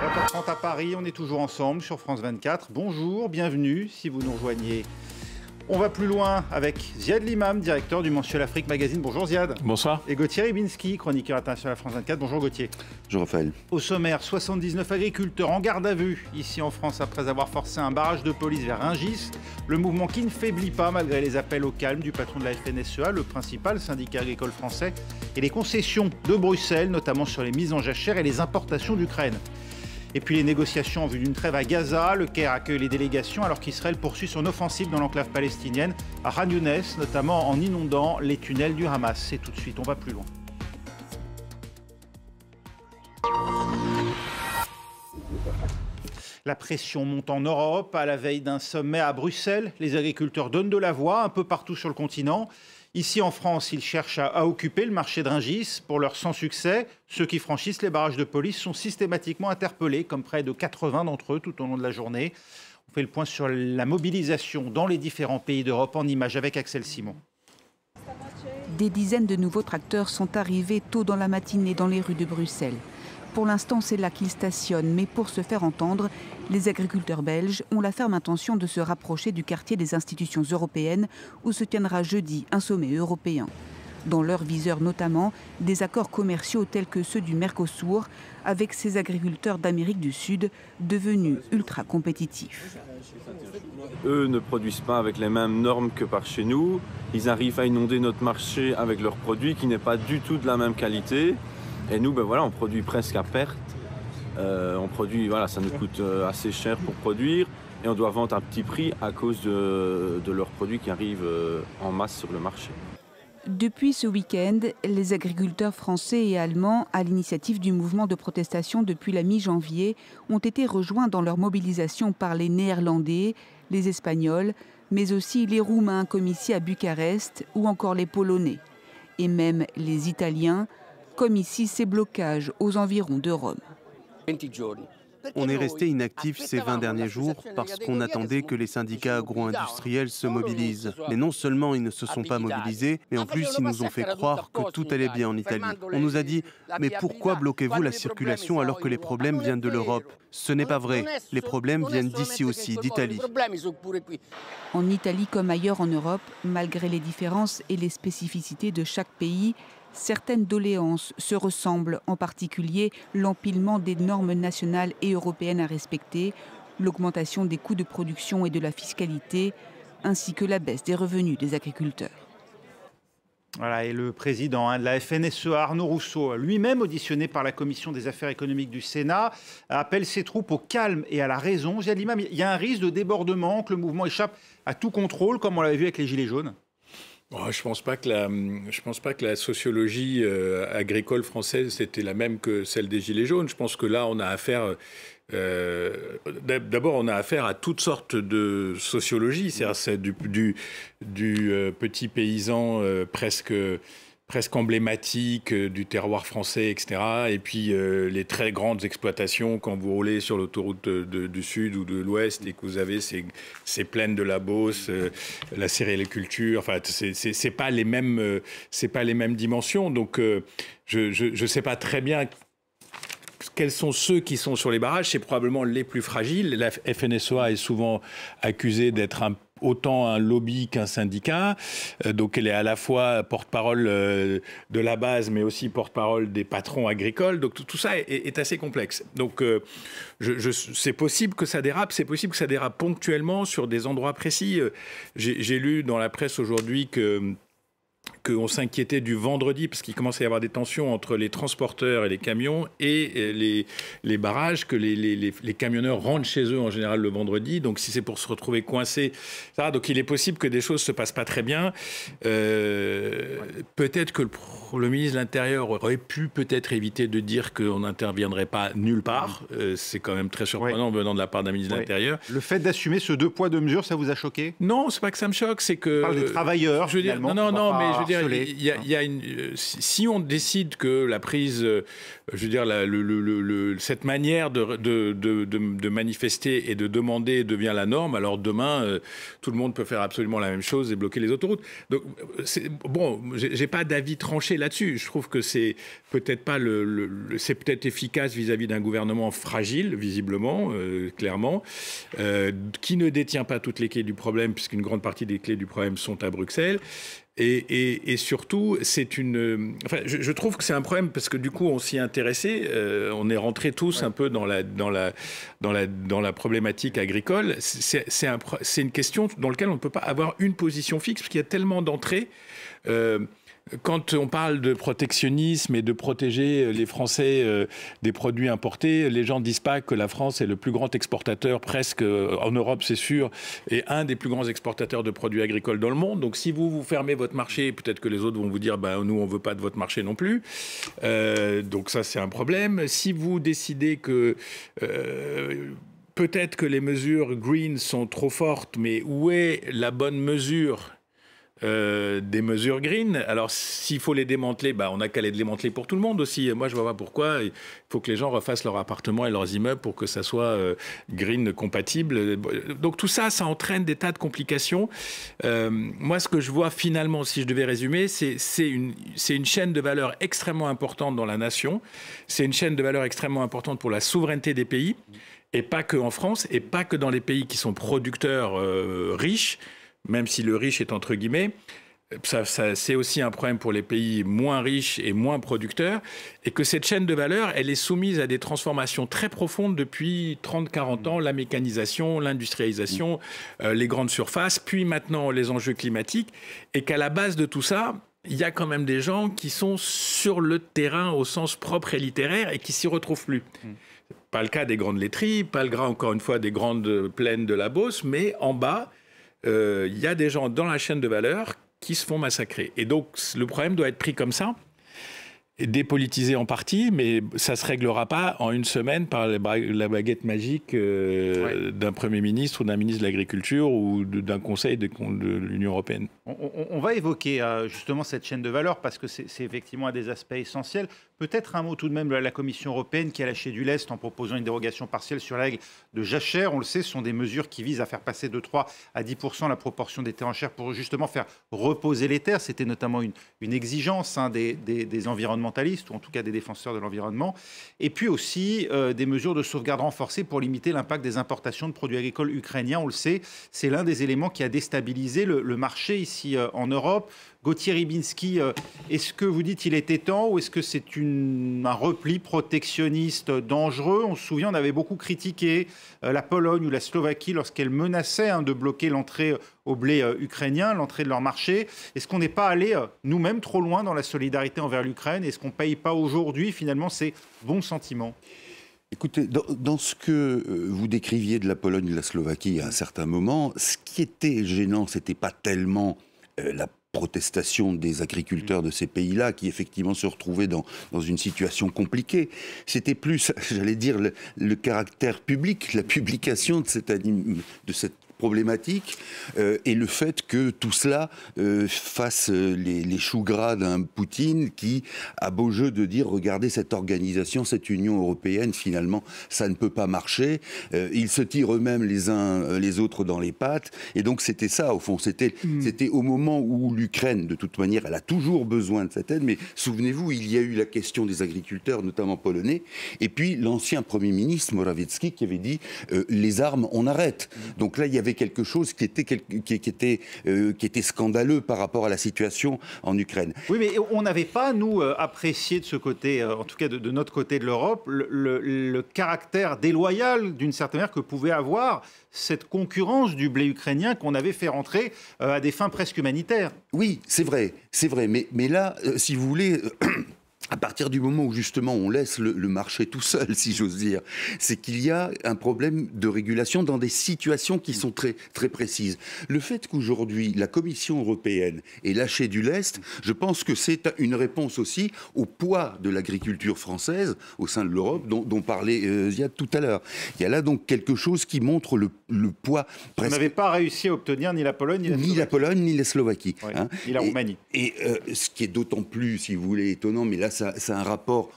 20h30 à Paris, on est toujours ensemble sur France 24. Bonjour, bienvenue si vous nous rejoignez. On va plus loin avec Ziad Limam, directeur du mensuel Afrique Magazine. Bonjour Ziad. Bonsoir. Et Gauthier Ribinski, chroniqueur international à France 24. Bonjour Gauthier. Bonjour Raphaël. Au sommaire, 79 agriculteurs en garde à vue ici en France après avoir forcé un barrage de police vers Rungis. Le mouvement qui ne faiblit pas malgré les appels au calme du patron de la FNSEA, le principal syndicat agricole français, et les concessions de Bruxelles, notamment sur les mises en jachère et les importations d'Ukraine. Et puis les négociations en vue d'une trêve à Gaza. Le Caire accueille les délégations alors qu'Israël poursuit son offensive dans l'enclave palestinienne à Khan Younes, notamment en inondant les tunnels du Hamas. C'est tout de suite, on va plus loin. La pression monte en Europe. À la veille d'un sommet à Bruxelles, les agriculteurs donnent de la voix un peu partout sur le continent. Ici en France, ils cherchent à occuper le marché de Rungis. Pour leur sans succès, ceux qui franchissent les barrages de police sont systématiquement interpellés, comme près de 80 d'entre eux tout au long de la journée. On fait le point sur la mobilisation dans les différents pays d'Europe en images avec Axel Simon. Des dizaines de nouveaux tracteurs sont arrivés tôt dans la matinée dans les rues de Bruxelles. Pour l'instant, c'est là qu'ils stationnent, mais pour se faire entendre, les agriculteurs belges ont la ferme intention de se rapprocher du quartier des institutions européennes où se tiendra jeudi un sommet européen. Dans leur viseur notamment, des accords commerciaux tels que ceux du Mercosur avec ces agriculteurs d'Amérique du Sud devenus ultra compétitifs. Eux ne produisent pas avec les mêmes normes que par chez nous. Ils arrivent à inonder notre marché avec leurs produits qui n'est pas du tout de la même qualité. Et nous, on produit presque à perte. Ça nous coûte assez cher pour produire. Et on doit vendre à petit prix à cause de leurs produits qui arrivent en masse sur le marché. Depuis ce week-end, les agriculteurs français et allemands, à l'initiative du mouvement de protestation depuis la mi-janvier, ont été rejoints dans leur mobilisation par les Néerlandais, les Espagnols, mais aussi les Roumains comme ici à Bucarest ou encore les Polonais. Et même les Italiens, comme ici ces blocages aux environs de Rome. On est resté inactifs ces 20 derniers jours parce qu'on attendait que les syndicats agro-industriels se mobilisent. Mais non seulement ils ne se sont pas mobilisés, mais en plus ils nous ont fait croire que tout allait bien en Italie. On nous a dit « Mais pourquoi bloquez-vous la circulation alors que les problèmes viennent de l'Europe ?» Ce n'est pas vrai. Les problèmes viennent d'ici aussi, d'Italie. En Italie comme ailleurs en Europe, malgré les différences et les spécificités de chaque pays, certaines doléances se ressemblent, en particulier l'empilement des normes nationales et européennes à respecter, l'augmentation des coûts de production et de la fiscalité, ainsi que la baisse des revenus des agriculteurs. Voilà, et le président de la FNSEA, Arnaud Rousseau, lui-même auditionné par la Commission des affaires économiques du Sénat, appelle ses troupes au calme et à la raison. Ziad Limam, il y a un risque de débordement, que le mouvement échappe à tout contrôle, comme on l'avait vu avec les Gilets jaunes? Je pense pas que la sociologie agricole française était la même que celle des Gilets jaunes. Je pense que là, on a affaire... D'abord, on a affaire à toutes sortes de sociologie. C'est du petit paysan presque emblématique du terroir français, etc. Et puis les très grandes exploitations, quand vous roulez sur l'autoroute du Sud ou de l'Ouest et que vous avez ces plaines de la Beauce, la céréaliculture, enfin, c'est pas les mêmes dimensions. Donc, je sais pas très bien quels sont ceux qui sont sur les barrages. C'est probablement les plus fragiles. La FNSEA est souvent accusée d'être autant un lobby qu'un syndicat. Donc elle est à la fois porte-parole de la base, mais aussi porte-parole des patrons agricoles. Donc tout ça est assez complexe. Donc c'est possible que ça dérape, c'est possible que ça dérape ponctuellement sur des endroits précis. J'ai lu dans la presse aujourd'hui qu'on s'inquiétait du vendredi, parce qu'il commence à y avoir des tensions entre les transporteurs et les camions et les barrages, que les camionneurs rentrent chez eux en général le vendredi. Donc si c'est pour se retrouver coincés, donc il est possible que des choses ne se passent pas très bien. Peut-être que le ministre de l'Intérieur aurait pu peut-être éviter de dire qu'on n'interviendrait pas nulle part. C'est quand même très surprenant venant de la part d'un ministre de l'Intérieur. Le fait d'assumer ce 2 poids 2 mesures, ça vous a choqué? Non, c'est pas que ça me choque, c'est que... On parle des travailleurs, je veux dire, non, mais je veux harcelés. Si on décide que la prise, je veux dire, cette manière de manifester et de demander devient la norme, alors demain, tout le monde peut faire absolument la même chose et bloquer les autoroutes. Donc, bon, j'ai pas d'avis tranché là-dessus. Je trouve que c'est peut-être pas c'est peut-être efficace vis-à-vis d'un gouvernement fragile, visiblement, clairement, qui ne détient pas toutes les clés du problème, puisqu'une grande partie des clés du problème sont à Bruxelles. Et surtout, je trouve que c'est un problème parce que du coup, on s'y est intéressé, on est rentrés tous un peu dans la problématique agricole. C'est une question dans laquelle on ne peut pas avoir une position fixe parce qu'il y a tellement d'entrées. Quand on parle de protectionnisme et de protéger les Français des produits importés, les gens ne disent pas que la France est le plus grand exportateur, presque en Europe c'est sûr, et un des plus grands exportateurs de produits agricoles dans le monde. Donc si vous fermez votre marché, peut-être que les autres vont vous dire nous on ne veut pas de votre marché non plus. Donc ça c'est un problème. Si vous décidez que... peut-être que les mesures green sont trop fortes, mais où est la bonne mesure des mesures green? Alors, s'il faut les démanteler, on n'a qu'à les démanteler pour tout le monde aussi. Moi, je ne vois pas pourquoi. Il faut que les gens refassent leurs appartements et leurs immeubles pour que ça soit green compatible. Donc, tout ça, ça entraîne des tas de complications. Moi, ce que je vois finalement, si je devais résumer, c'est une chaîne de valeur extrêmement importante dans la nation. C'est une chaîne de valeur extrêmement importante pour la souveraineté des pays. Et pas que en France, et pas que dans les pays qui sont producteurs riches, même si le riche est entre guillemets, c'est aussi un problème pour les pays moins riches et moins producteurs, et que cette chaîne de valeur, elle est soumise à des transformations très profondes depuis 30-40 ans, la mécanisation, l'industrialisation, les grandes surfaces, puis maintenant les enjeux climatiques, et qu'à la base de tout ça, il y a quand même des gens qui sont sur le terrain au sens propre et littéraire et qui s'y retrouvent plus. Pas le cas des grandes laiteries, pas le cas, encore une fois, des grandes plaines de la Beauce, mais en bas, il y a des gens dans la chaîne de valeur qui se font massacrer. Et donc, le problème doit être pris comme ça, dépolitisé en partie, mais ça ne se réglera pas en une semaine par la baguette magique d'un Premier ministre ou d'un ministre de l'Agriculture ou d'un conseil de l'Union européenne. On va évoquer justement cette chaîne de valeur parce que c'est effectivement un des aspects essentiels. Peut-être un mot tout de même de la Commission européenne qui a lâché du lest en proposant une dérogation partielle sur la règle de jachère. On le sait, ce sont des mesures qui visent à faire passer de 3 à 10% la proportion des terres en chair pour justement faire reposer les terres. C'était notamment une exigence des environnementalistes ou en tout cas des défenseurs de l'environnement. Et puis aussi des mesures de sauvegarde renforcées pour limiter l'impact des importations de produits agricoles ukrainiens. On le sait, c'est l'un des éléments qui a déstabilisé le marché ici en Europe. Gauthier Rybinski, est-ce que vous dites qu'il était temps ou est-ce que c'est un repli protectionniste dangereux? On se souvient, on avait beaucoup critiqué la Pologne ou la Slovaquie lorsqu'elles menaçaient de bloquer l'entrée au blé ukrainien, l'entrée de leur marché. Est-ce qu'on n'est pas allé nous-mêmes trop loin dans la solidarité envers l'Ukraine? Est-ce qu'on ne paye pas aujourd'hui finalement ces bons sentiments? Écoutez, dans ce que vous décriviez de la Pologne et de la Slovaquie à un certain moment, ce qui était gênant, ce n'était pas tellement la protestation des agriculteurs de ces pays-là qui effectivement se retrouvaient dans une situation compliquée. C'était plus, j'allais dire, le caractère public, la publication de cette problématique et le fait que tout cela fasse les choux gras d'un Poutine qui a beau jeu de dire regardez cette organisation, cette Union européenne, finalement ça ne peut pas marcher. Ils se tirent eux-mêmes les uns les autres dans les pattes et donc c'était ça au fond, c'était au moment où l'Ukraine de toute manière elle a toujours besoin de cette aide, mais souvenez-vous il y a eu la question des agriculteurs notamment polonais et puis l'ancien Premier ministre Morawiecki qui avait dit les armes on arrête. Donc là il y avait quelque chose qui était scandaleux par rapport à la situation en Ukraine. Oui, mais on n'avait pas, nous, apprécié de ce côté, en tout cas de notre côté de l'Europe, le caractère déloyal, d'une certaine manière, que pouvait avoir cette concurrence du blé ukrainien qu'on avait fait rentrer à des fins presque humanitaires. Oui, c'est vrai. Mais là, si vous voulez... à partir du moment où justement on laisse le marché tout seul, si j'ose dire, c'est qu'il y a un problème de régulation dans des situations qui sont très, très précises. Le fait qu'aujourd'hui la Commission européenne ait lâché du lest, je pense que c'est une réponse aussi au poids de l'agriculture française au sein de l'Europe, dont parlait Ziad tout à l'heure. Il y a là donc quelque chose qui montre le poids presque... Vous n'avez pas réussi à obtenir ni la Pologne, ni la Pologne, ni la Slovaquie. Oui, ni la Roumanie. Et ce qui est d'autant plus, si vous voulez, étonnant, mais là, ça a un rapport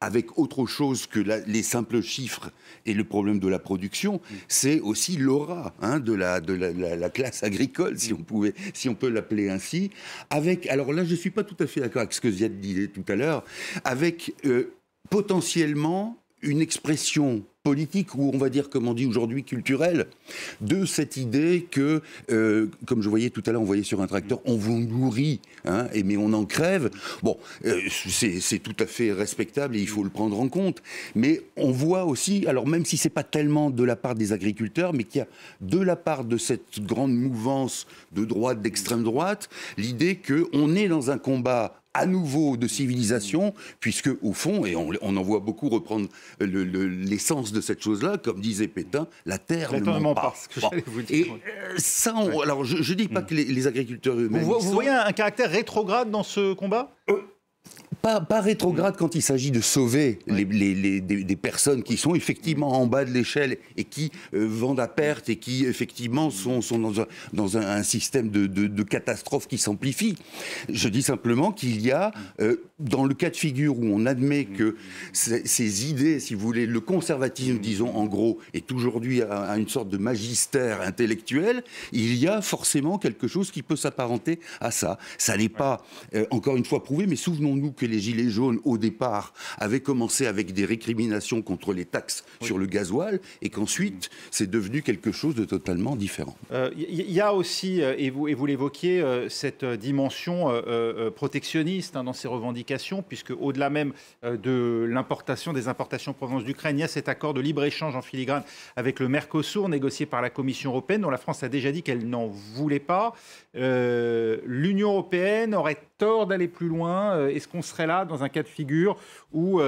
avec autre chose que les simples chiffres et le problème de la production, c'est aussi l'aura de la classe agricole, si on peut l'appeler ainsi. Alors là, je ne suis pas tout à fait d'accord avec ce que Ziad disait tout à l'heure, avec potentiellement une expression politique, ou on va dire, comme on dit aujourd'hui, culturelle, de cette idée que, comme je voyais tout à l'heure, on voyait sur un tracteur, on vous nourrit, mais on en crève. Bon, c'est tout à fait respectable et il faut le prendre en compte. Mais on voit aussi, alors même si c'est pas tellement de la part des agriculteurs, mais qu'il y a de la part de cette grande mouvance de droite, d'extrême droite, l'idée qu'on est dans un combat à nouveau de civilisation, puisque au fond, et on en voit beaucoup reprendre l'essence de cette chose-là, comme disait Pétain, la terre ne ment pas. Et ça, alors je ne dis pas que les agriculteurs eux-mêmes... Vous voyez un caractère rétrograde dans ce combat ? Pas rétrograde quand il s'agit de sauver des personnes qui sont effectivement en bas de l'échelle et qui vendent à perte et qui effectivement sont dans un système de catastrophe qui s'amplifie. Je dis simplement qu'il y a, dans le cas de figure où on admet que ces idées, si vous voulez, le conservatisme, disons en gros, est aujourd'hui à une sorte de magistère intellectuel, il y a forcément quelque chose qui peut s'apparenter à ça. Ça n'est pas, encore une fois, prouvé, mais souvenons-nous que les Gilets jaunes, au départ, avaient commencé avec des récriminations contre les taxes sur le gasoil, et qu'ensuite, c'est devenu quelque chose de totalement différent. Il y a aussi, et vous l'évoquiez, cette dimension protectionniste dans ces revendications, puisque au-delà même de l'importation, des importations en provenance d'Ukraine, il y a cet accord de libre-échange en filigrane avec le Mercosur, négocié par la Commission européenne, dont la France a déjà dit qu'elle n'en voulait pas. L'Union européenne aurait tort d'aller plus loin. Est-ce qu'on serait là dans un cas de figure où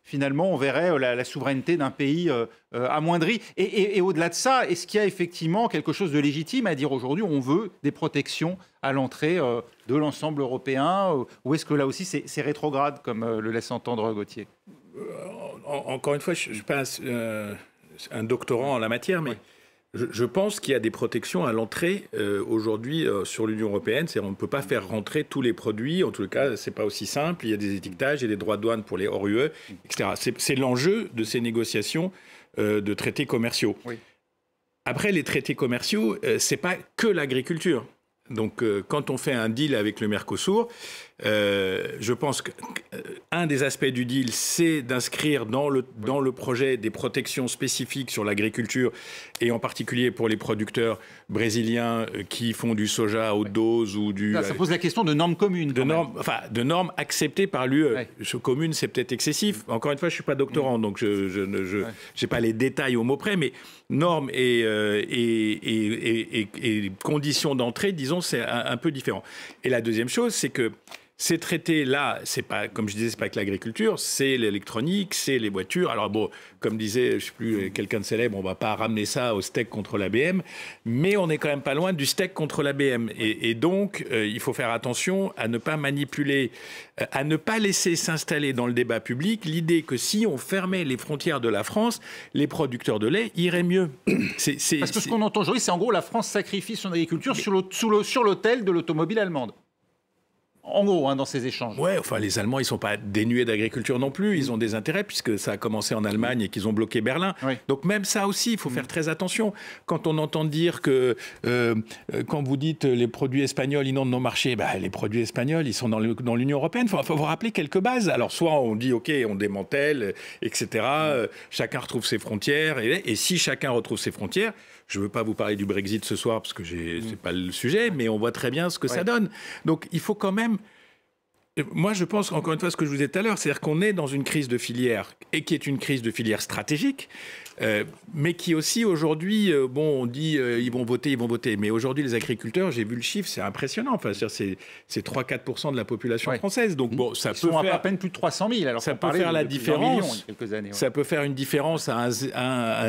finalement on verrait la souveraineté d'un pays amoindrie et au-delà de ça, est-ce qu'il y a effectivement quelque chose de légitime à dire aujourd'hui on veut des protections à l'entrée de l'ensemble européen, ou est-ce que là aussi c'est rétrograde comme le laisse entendre Gauthier? Encore une fois, je ne suis pas un doctorant en la matière, mais je pense qu'il y a des protections à l'entrée aujourd'hui sur l'Union européenne. On ne peut pas faire rentrer tous les produits. En tout cas, ce n'est pas aussi simple. Il y a des étiquetages, il y a des droits de douane pour les hors-UE, etc. C'est l'enjeu de ces négociations de traités commerciaux. Oui. Après, les traités commerciaux, ce n'est pas que l'agriculture. Donc, quand on fait un deal avec le Mercosur, je pense qu'un des aspects du deal, c'est d'inscrire dans le projet des protections spécifiques sur l'agriculture, et en particulier pour les producteurs brésiliens qui font du soja à haute dose ou du... Ça pose la question de normes communes. De normes acceptées par l'UE. Ouais. Commune, c'est peut-être excessif. Encore une fois, je ne suis pas doctorant, donc je n'ai pas les détails au mot près, mais normes et conditions d'entrée, disons, c'est un peu différent. Et la deuxième chose, c'est que ces traités-là, c'est pas, comme je disais, c'est pas que l'agriculture, c'est l'électronique, c'est les voitures. Alors bon, comme disait, je sais plus, quelqu'un de célèbre, on va pas ramener ça au steak contre l'ABM, mais on est quand même pas loin du steak contre l'ABM. Et donc, il faut faire attention à ne pas manipuler, à ne pas laisser s'installer dans le débat public l'idée que si on fermait les frontières de la France, les producteurs de lait iraient mieux. Parce que ce qu'on entend aujourd'hui, c'est en gros la France sacrifie son agriculture sur l'autel de l'automobile allemande. En gros, dans ces échanges. Ouais, enfin, les Allemands, ils ne sont pas dénués d'agriculture non plus. Ils ont des intérêts, puisque ça a commencé en Allemagne et qu'ils ont bloqué Berlin. Oui. Donc même ça aussi, il faut faire très attention. Quand on entend dire que, quand vous dites les produits espagnols inondent nos marchés, les produits espagnols, ils sont dans l'Union européenne. Il faut vous rappeler quelques bases. Alors, soit on dit, OK, on démantèle, etc. Chacun retrouve ses frontières. Et si chacun retrouve ses frontières, je ne veux pas vous parler du Brexit ce soir, parce que ce n'est pas le sujet, mais on voit très bien ce que ça donne. Donc, il faut quand même Moi, je pense, encore une fois, ce que je vous disais tout à l'heure, c'est-à-dire qu'on est dans une crise de filière, et qui est une crise de filière stratégique, mais qui aussi, aujourd'hui, on dit ils vont voter. Mais aujourd'hui, les agriculteurs, j'ai vu le chiffre, c'est impressionnant. Enfin, c'est 3-4% de la population française. Donc, bon, ça peut faire à peine plus de 300 000. Alors ça peut faire la différence. Quelques années, ça peut faire une différence à un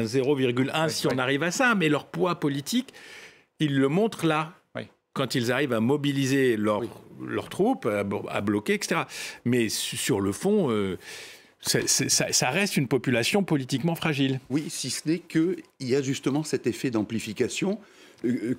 0,1 si on arrive à ça. Mais leur poids politique, ils le montrent là. Quand ils arrivent à mobiliser leurs troupes, à bloquer, etc. Mais sur le fond, ça reste une population politiquement fragile. Oui, si ce n'est qu'il y a justement cet effet d'amplification.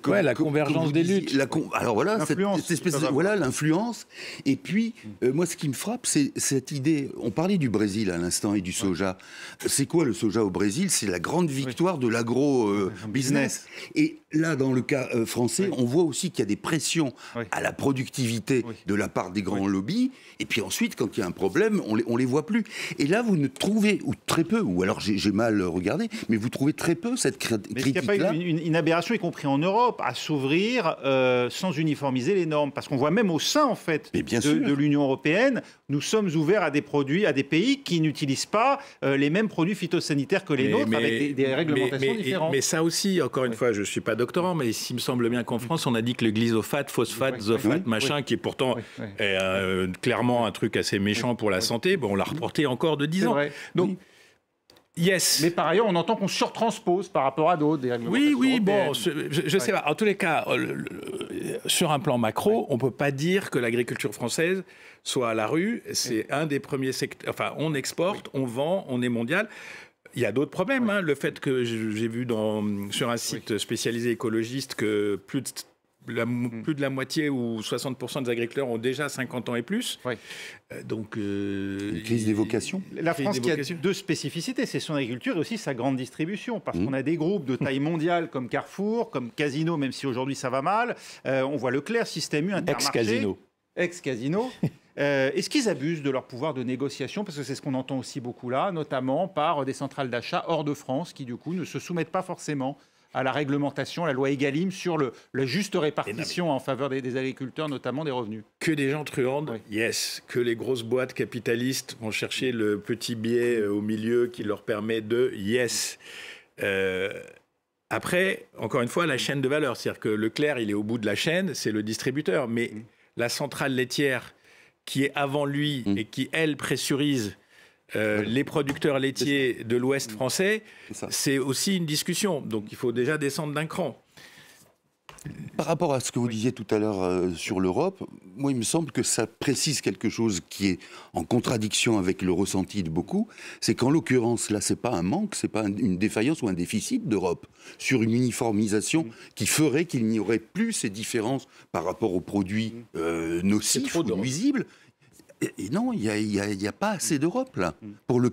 La convergence des luttes. Alors voilà, cette espèce l'influence. Et puis, moi, ce qui me frappe, c'est cette idée. On parlait du Brésil à l'instant et du soja. C'est quoi le soja au Brésil? C'est la grande victoire de l'agro-business. Et là, dans le cas français, on voit aussi qu'il y a des pressions à la productivité de la part des grands lobbies. Et puis ensuite, quand il y a un problème, on les voit plus. Et là, vous ne trouvez, ou très peu, ou alors j'ai mal regardé, mais vous trouvez très peu cette critique-là. Mais est-ce qu'il n'y a pas une aberration, y compris en Europe, à s'ouvrir sans uniformiser les normes? Parce qu'on voit même au sein, en fait, de l'Union européenne, nous sommes ouverts à des produits, à des pays qui n'utilisent pas les mêmes produits phytosanitaires que les nôtres, avec des réglementations différentes. Mais ça aussi, encore une fois, je ne suis pas doctorant, mais il me semble bien qu'en France, on a dit que le glyphosate, phosphate, zophate, machin, qui est pourtant clairement un truc assez méchant pour la santé, on l'a reporté encore de 10 ans. Donc, yes. Mais par ailleurs, on entend qu'on surtranspose par rapport à d'autres. Oui, je sais pas. En tous les cas, sur un plan macro, on ne peut pas dire que l'agriculture française soit à la rue. C'est un des premiers secteurs. Enfin, on exporte, on vend, on est mondial. Il y a d'autres problèmes. Le fait que j'ai vu sur un site spécialisé écologiste que plus de la moitié ou 60% des agriculteurs ont déjà 50 ans et plus. Donc, une crise des vocations. La France qui a deux spécificités, c'est son agriculture et aussi sa grande distribution. Parce qu'on a des groupes de taille mondiale comme Carrefour, comme Casino, même si aujourd'hui ça va mal. On voit Leclerc, Système U, Intermarché. Ex-Casino. Est-ce qu'ils abusent de leur pouvoir de négociation? Parce que c'est ce qu'on entend aussi beaucoup là, notamment par des centrales d'achat hors de France qui, du coup, ne se soumettent pas forcément à la réglementation, la loi Egalim, sur la juste répartition en faveur des agriculteurs, notamment des revenus. Que des gens truandent, yes. Que les grosses boîtes capitalistes vont chercher le petit biais au milieu qui leur permet de yes. Après, encore une fois, la chaîne de valeur. C'est-à-dire que Leclerc, il est au bout de la chaîne, c'est le distributeur. Mais la centrale laitière qui est avant lui et qui, elle, pressurise les producteurs laitiers de l'Ouest français, c'est aussi une discussion. Donc il faut déjà descendre d'un cran. Par rapport à ce que vous disiez tout à l'heure sur l'Europe, moi il me semble que ça précise quelque chose qui est en contradiction avec le ressenti de beaucoup, c'est qu'en l'occurrence là c'est pas un manque, c'est pas une défaillance ou un déficit d'Europe sur une uniformisation qui ferait qu'il n'y aurait plus ces différences par rapport aux produits nocifs ou nuisibles. Et non, il n'y a pas assez d'Europe, là, pour le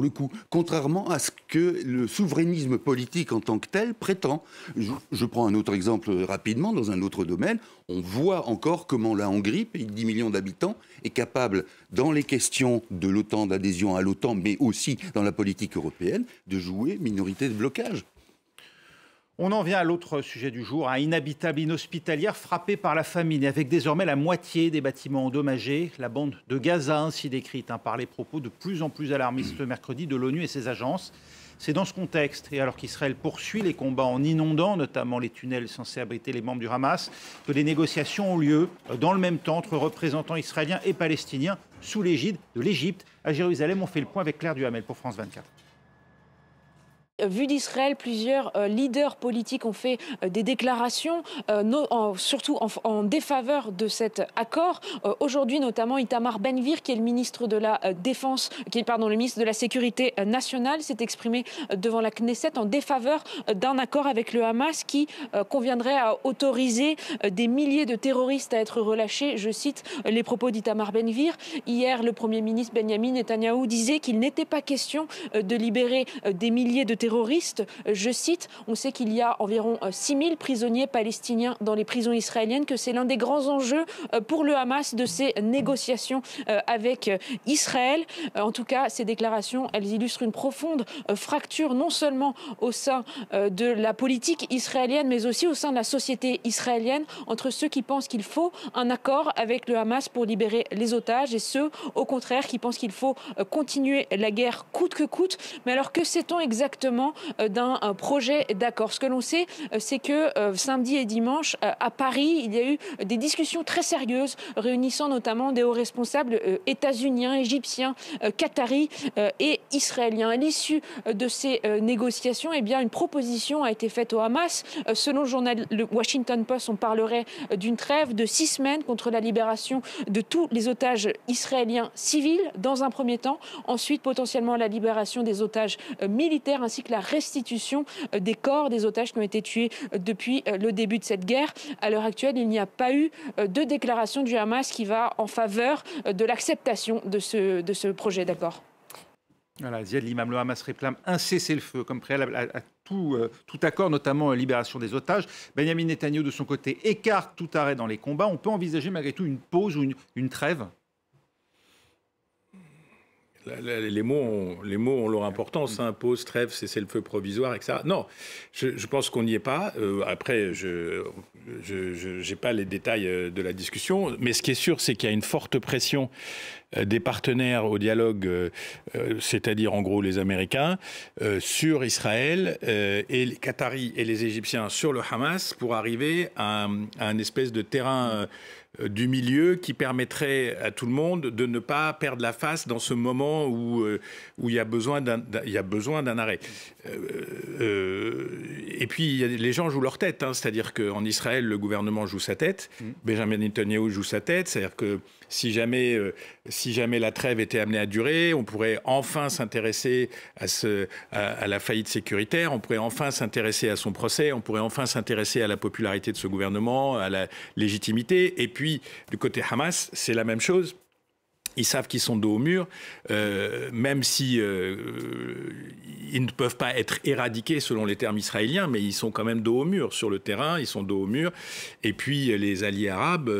coup, contrairement à ce que le souverainisme politique en tant que tel prétend. Je prends un autre exemple rapidement, dans un autre domaine. On voit encore comment la Hongrie, pays de 10 millions d'habitants, est capable, dans les questions de l'OTAN, d'adhésion à l'OTAN, mais aussi dans la politique européenne, de jouer minorité de blocage. On en vient à l'autre sujet du jour, inhabitable, inhospitalière, frappée par la famine, et avec désormais la moitié des bâtiments endommagés. La bande de Gaza, ainsi décrite par les propos de plus en plus alarmistes mercredi de l'ONU et ses agences. C'est dans ce contexte, et alors qu'Israël poursuit les combats en inondant notamment les tunnels censés abriter les membres du Hamas, que des négociations ont lieu dans le même temps entre représentants israéliens et palestiniens sous l'égide de l'Égypte. À Jérusalem, on fait le point avec Claire Duhamel pour France 24. Vu d'Israël, plusieurs leaders politiques ont fait des déclarations, surtout en défaveur de cet accord. Aujourd'hui, notamment, Itamar Ben-Gvir, qui est le ministre de la Défense, le ministre de la Sécurité nationale, s'est exprimé devant la Knesset en défaveur d'un accord avec le Hamas qui conviendrait à autoriser des milliers de terroristes à être relâchés. Je cite les propos d'Itamar Ben-Gvir. Hier, le Premier ministre Benyamin Netanyahou disait qu'il n'était pas question de libérer des milliers de terroristes terroriste. Je cite, on sait qu'il y a environ 6000 prisonniers palestiniens dans les prisons israéliennes, que c'est l'un des grands enjeux pour le Hamas de ces négociations avec Israël. En tout cas, ces déclarations, elles illustrent une profonde fracture, non seulement au sein de la politique israélienne, mais aussi au sein de la société israélienne, entre ceux qui pensent qu'il faut un accord avec le Hamas pour libérer les otages et ceux, au contraire, qui pensent qu'il faut continuer la guerre coûte que coûte. Mais alors, que sait-on exactement d'un projet d'accord? Ce que l'on sait, c'est que samedi et dimanche, à Paris, il y a eu des discussions très sérieuses, réunissant notamment des hauts responsables états-uniens, égyptiens, qataris et israéliens. À l'issue de ces négociations, eh bien, une proposition a été faite au Hamas. Selon le journal le Washington Post, on parlerait d'une trêve de 6 semaines contre la libération de tous les otages israéliens civils dans un premier temps. Ensuite, potentiellement la libération des otages militaires ainsi que la restitution des corps des otages qui ont été tués depuis le début de cette guerre. À l'heure actuelle, il n'y a pas eu de déclaration du Hamas qui va en faveur de l'acceptation de ce projet d'accord. Voilà, Ziad Limam, le Hamas réclame un cessez-le-feu comme préalable à tout accord, notamment la libération des otages. Benyamin Netanyahou, de son côté, écarte tout arrêt dans les combats. On peut envisager malgré tout une pause ou une trêve? Les mots ont leur importance, hein, pause, trêve, cessez-le-feu provisoire, etc. Non, je pense qu'on n'y est pas. Après, je n'ai pas les détails de la discussion, mais ce qui est sûr, c'est qu'il y a une forte pression des partenaires au dialogue, c'est-à-dire en gros les Américains, sur Israël et les Qataris et les Égyptiens sur le Hamas pour arriver à un espèce de terrain du milieu qui permettrait à tout le monde de ne pas perdre la face dans ce moment où il y a besoin d'un arrêt. Et puis les gens jouent leur tête, hein, c'est-à-dire qu'en Israël, le gouvernement joue sa tête, Benjamin Netanyahou joue sa tête, c'est-à-dire que si jamais la trêve était amenée à durer, on pourrait enfin s'intéresser à la faillite sécuritaire, on pourrait enfin s'intéresser à son procès, on pourrait enfin s'intéresser à la popularité de ce gouvernement, à la légitimité. Et puis, du côté Hamas, c'est la même chose. Ils savent qu'ils sont dos au mur, même si ils ne peuvent pas être éradiqués selon les termes israéliens, mais ils sont quand même dos au mur sur le terrain, ils sont dos au mur. Et puis les alliés arabes,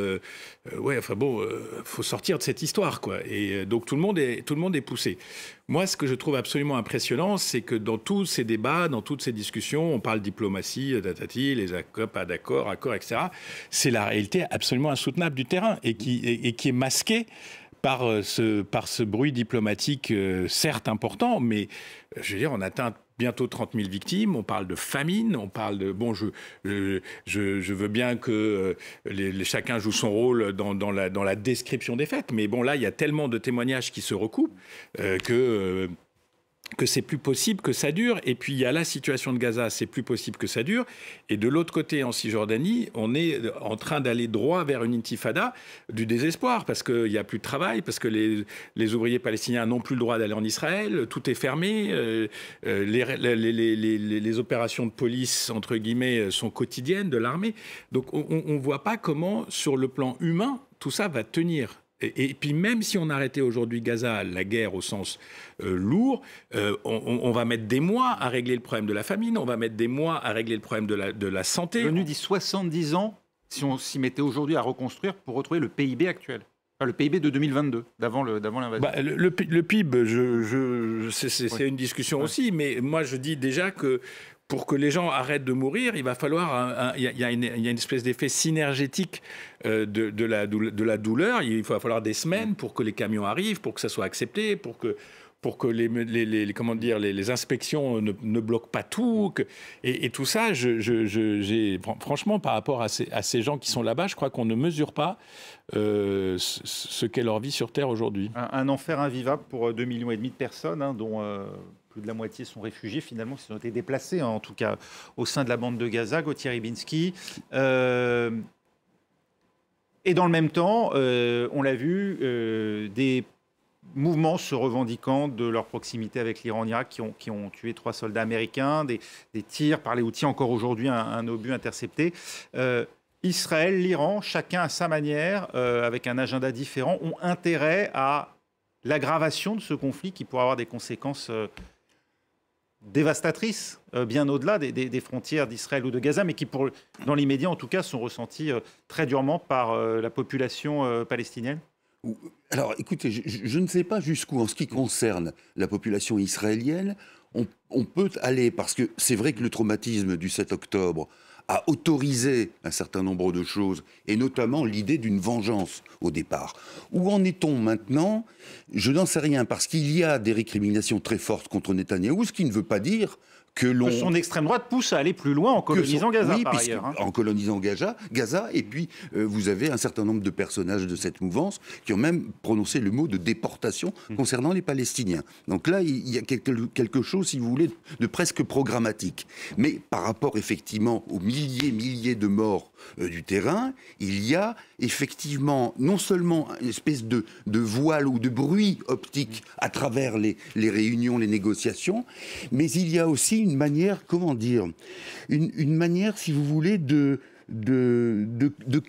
faut sortir de cette histoire, quoi. Et donc tout le monde est poussé. Moi, ce que je trouve absolument impressionnant, c'est que dans tous ces débats, dans toutes ces discussions, on parle diplomatie, tatati, les accords, pas d'accord, accords, etc. C'est la réalité absolument insoutenable du terrain et qui est masquée par ce bruit diplomatique, certes important, mais je veux dire, on atteint bientôt 30 000 victimes, on parle de famine, on parle de... Bon, je veux bien que chacun joue son rôle dans la description des faits, mais bon, là, il y a tellement de témoignages qui se recoupent que c'est plus possible que ça dure. Et puis, il y a la situation de Gaza, c'est plus possible que ça dure. Et de l'autre côté, en Cisjordanie, on est en train d'aller droit vers une intifada du désespoir, parce qu'il n'y a plus de travail, parce que les ouvriers palestiniens n'ont plus le droit d'aller en Israël, tout est fermé, les opérations de police, entre guillemets, sont quotidiennes de l'armée. Donc, on ne voit pas comment, sur le plan humain, tout ça va tenir. Et puis même si on arrêtait aujourd'hui Gaza, la guerre au sens lourd, on va mettre des mois à régler le problème de la famine, on va mettre des mois à régler le problème de la santé. L'ONU dit 70 ans, si on s'y mettait aujourd'hui à reconstruire pour retrouver le PIB actuel. Enfin, le PIB de 2022, d'avant l'invasion. Le PIB, c'est une discussion aussi, mais moi je dis déjà que pour que les gens arrêtent de mourir, il va falloir... Il y a une espèce d'effet synergétique de la douleur. Il va falloir des semaines pour que les camions arrivent, pour que ça soit accepté, pour que les inspections ne bloquent pas tout. Et tout ça, franchement, par rapport à ces gens qui sont là-bas, je crois qu'on ne mesure pas ce qu'est leur vie sur Terre aujourd'hui. Un enfer invivable pour 2,5 millions de personnes, hein, dont... plus de la moitié sont réfugiés, finalement, qui ont été déplacés, hein, en tout cas au sein de la bande de Gaza, Gauthier Ribinski. Et dans le même temps, on l'a vu, des mouvements se revendiquant de leur proximité avec l'Iran en Irak qui ont tué 3 soldats américains, des tirs par les Houthis, encore aujourd'hui un obus intercepté. Israël, l'Iran, chacun à sa manière, avec un agenda différent, ont intérêt à l'aggravation de ce conflit qui pourrait avoir des conséquences dévastatrices, bien au-delà des frontières d'Israël ou de Gaza, mais qui, dans l'immédiat en tout cas, sont ressenties très durement par la population palestinienne? Alors écoutez, je ne sais pas jusqu'où, en ce qui concerne la population israélienne, on peut aller, parce que c'est vrai que le traumatisme du 7 octobre a autorisé un certain nombre de choses, et notamment l'idée d'une vengeance au départ. Où en est-on maintenant? Je n'en sais rien, parce qu'il y a des récriminations très fortes contre Netanyahou, ce qui ne veut pas dire que son extrême droite pousse à aller plus loin en colonisant Gaza, par ailleurs. En colonisant Gaza, et puis vous avez un certain nombre de personnages de cette mouvance qui ont même prononcé le mot de déportation concernant les Palestiniens. Donc là, il y a quelque chose, si vous voulez, de presque programmatique. Mais par rapport, effectivement, aux milliers de morts du terrain, il y a effectivement non seulement une espèce de voile ou de bruit optique à travers les réunions, les négociations, mais il y a aussi une manière, comment dire, une manière, si vous voulez, de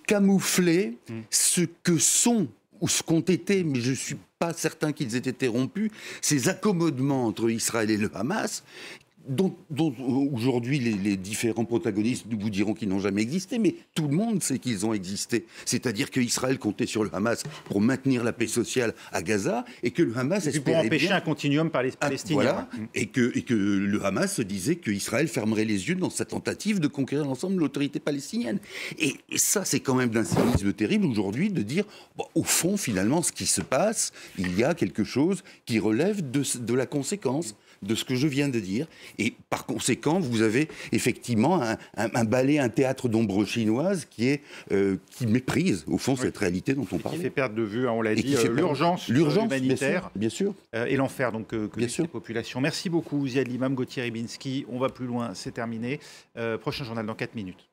camoufler ce que sont ou ce qu'ont été, mais je ne suis pas certain qu'ils aient été rompus, ces accommodements entre Israël et le Hamas, dont aujourd'hui les différents protagonistes vous diront qu'ils n'ont jamais existé, mais tout le monde sait qu'ils ont existé. C'est-à-dire qu'Israël comptait sur le Hamas pour maintenir la paix sociale à Gaza, et que le Hamas espérait pour empêcher un continuum par les Palestiniens. Voilà, et que le Hamas se disait qu'Israël fermerait les yeux dans sa tentative de conquérir l'ensemble de l'autorité palestinienne. Et ça, c'est quand même d'un cynisme terrible aujourd'hui de dire, bon, au fond, finalement, ce qui se passe, il y a quelque chose qui relève de la conséquence de ce que je viens de dire. Et par conséquent, vous avez effectivement un ballet, un théâtre d'ombre chinoise qui méprise, au fond, cette réalité dont on parle. Qui fait perdre de vue, on l'a dit, l'urgence humanitaire bien sûr. Et l'enfer que vivent les populations. Merci beaucoup, Ziad Limam, Gauthier Ribinski. On va plus loin, c'est terminé. Prochain journal dans 4 minutes.